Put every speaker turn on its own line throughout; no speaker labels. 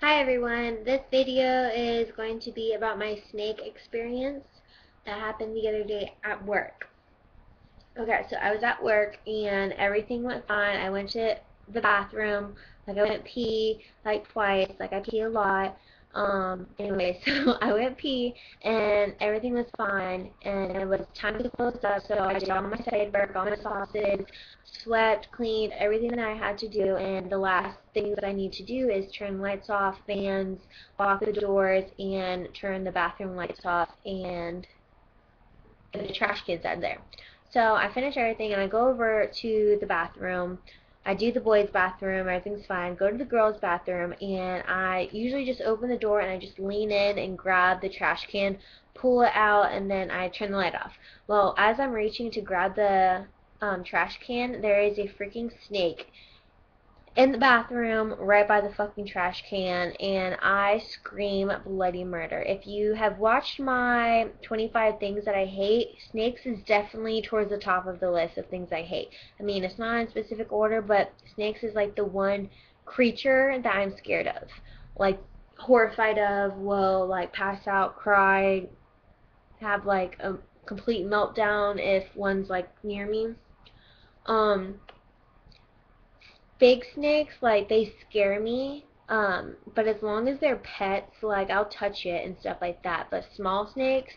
Hi everyone, this video is going to be about my snake experience that happened the other day at work. Okay, so I was at work and everything went fine. I went to the bathroom, like I went pee like twice, like I pee a lot. Anyway, so I went pee and everything was fine and it was time to close up, so I did all my side work, all my sauces, swept, cleaned, everything that I had to do, and the last things that I need to do is turn lights off, fans, lock the doors, and turn the bathroom lights off and the trash can's out there. So I finish everything and I go over to the bathroom. I do the boys' bathroom, everything's fine. Go to the girls' bathroom, and I usually just open the door and I just lean in and grab the trash can, pull it out, and then I turn the light off. Well, as I'm reaching to grab the trash can, there is a freaking snake in the bathroom right by the fucking trash can, and I scream bloody murder. If you have watched my 25 things that I hate, snakes is definitely towards the top of the list of things I hate. I mean, it's not in specific order, but snakes is like the one creature that I'm scared of. Like, horrified of, will like pass out, cry, have like a complete meltdown if one's like near me. Um, Big snakes, like, they scare me. But as long as they're pets, like, I'll touch it and stuff like that. But small snakes,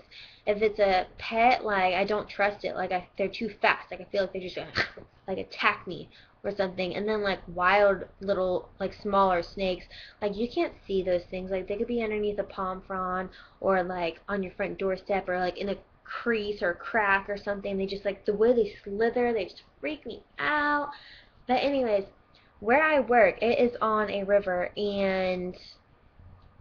if it's a pet, like, I don't trust it. Like, they're too fast. Like, I feel like they're just gonna, like, attack me or something. And then, like, wild little, like, smaller snakes, like, you can't see those things. Like, they could be underneath a palm frond or, like, on your front doorstep or, like, in a crease or crack or something. They just, like, the way they slither, they just freak me out. But anyways, where I work, it is on a river, and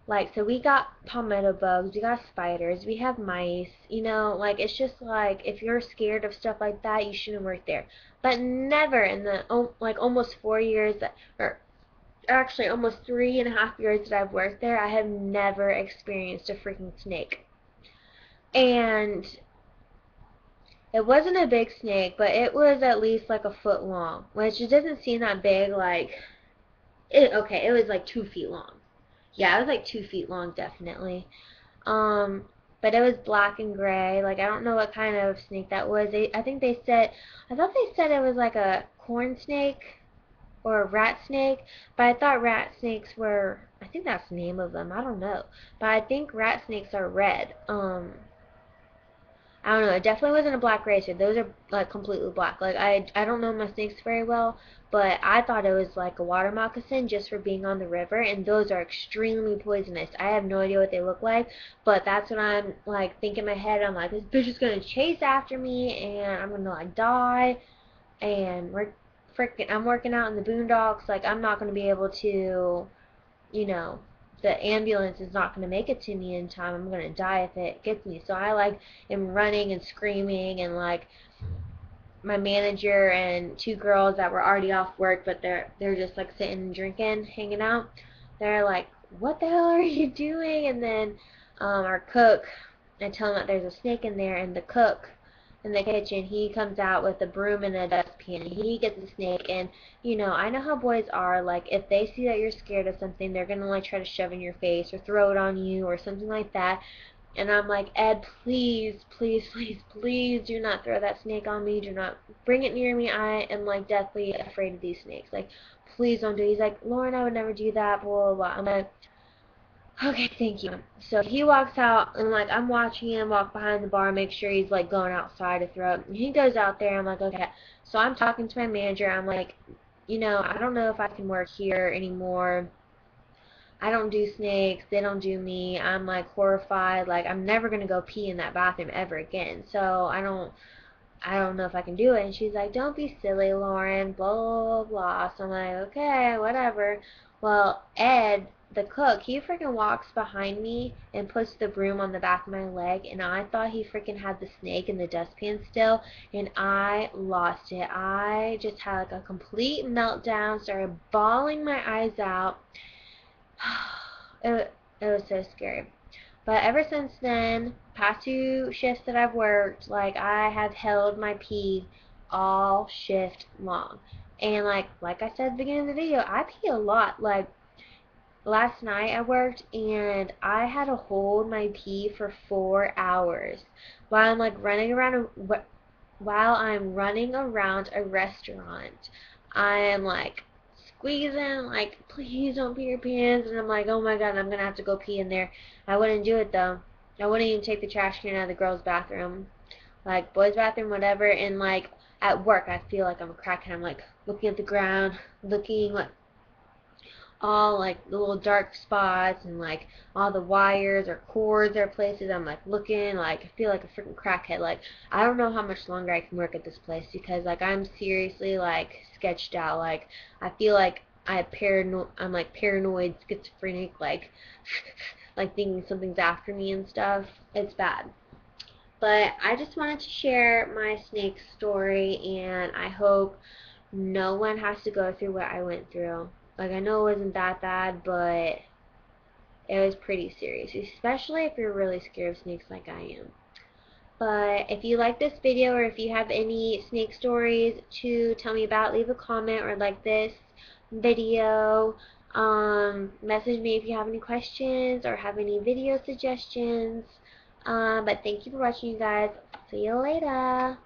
like, so we got palmetto bugs, we got spiders, we have mice, like, it's just like, if you're scared of stuff like that, you shouldn't work there. But never in the like almost 4 years or actually almost 3.5 years that I've worked there, I have never experienced a freaking snake. And it wasn't a big snake, but it was at least like a foot long, which it doesn't seem that big. Like, it was like 2 feet long. Yeah, it was like 2 feet long, definitely. Um, but it was black and gray. Like, I don't know what kind of snake that was. I thought they said it was like a corn snake or a rat snake, but I thought rat snakes were, I think that's the name of them. I don't know. But I think rat snakes are red. I don't know. It definitely wasn't a black racer. Those are like completely black. Like, I don't know my snakes very well, but I thought it was like a water moccasin just for being on the river, and those are extremely poisonous. I have no idea what they look like, but that's what I'm like thinking in my head. I'm like, this bitch is gonna chase after me, and I'm gonna like die, and I'm working out in the boondocks. Like, I'm not gonna be able to, you know, the ambulance is not going to make it to me in time. I'm going to die if it gets me. So I like am running and screaming, and like my manager and two girls that were already off work, but they're just like sitting and drinking, hanging out. They're like, "What the hell are you doing?" And then our cook, I tell him that there's a snake in there, and the cook in the kitchen, he comes out with a broom and a dustpan, and he gets the snake. And I know how boys are. Like, if they see that you're scared of something, they're gonna like try to shove it in your face or throw it on you or something like that. And I'm like, Ed, please, please, please, please do not throw that snake on me. Do not bring it near me. I am like deathly afraid of these snakes. Like, please don't do it. He's like, Lauren, I would never do that, blah, blah, blah. I'm like, okay, thank you. So he walks out, and like I'm watching him walk behind the bar, make sure he's like going outside to throw it. And he goes out there. I'm like, okay. So I'm talking to my manager. I'm like, I don't know if I can work here anymore. I don't do snakes. They don't do me. I'm like horrified. Like, I'm never gonna go pee in that bathroom ever again. So I don't know if I can do it. And she's like, don't be silly, Lauren, blah, blah, blah. So I'm like, okay, whatever. Well, Ed, the cook, he freaking walks behind me and puts the broom on the back of my leg, and I thought he freaking had the snake in the dustpan still, and I lost it. I just had like a complete meltdown, started bawling my eyes out. It was so scary. But ever since then, past 2 shifts that I've worked, like, I have held my pee all shift long. And like I said at the beginning of the video, I pee a lot. Like last night I worked and I had to hold my pee for 4 hours while I'm like running around while I'm running around a restaurant. I am like squeezing, like, please don't pee your pants, and I'm like, oh my god, I'm gonna have to go pee in there. I wouldn't do it though. I wouldn't even take the trash can out of the girls' bathroom, like boys' bathroom, whatever. And like at work, I feel like I'm a crackhead. I'm like looking at the ground, looking like all like the little dark spots and like all the wires or cords or places. I'm like looking, like I feel like a freaking crackhead. Like I don't know how much longer I can work at this place because like I'm seriously like sketched out. Like I feel like I'm like paranoid, schizophrenic, like like thinking something's after me and stuff. It's bad. But I just wanted to share my snake story, and I hope no one has to go through what I went through. Like, I know it wasn't that bad, but it was pretty serious, especially if you're really scared of snakes like I am. But if you like this video or if you have any snake stories to tell me about, leave a comment or like this video. Message me if you have any questions or have any video suggestions. But thank you for watching, you guys. See you later.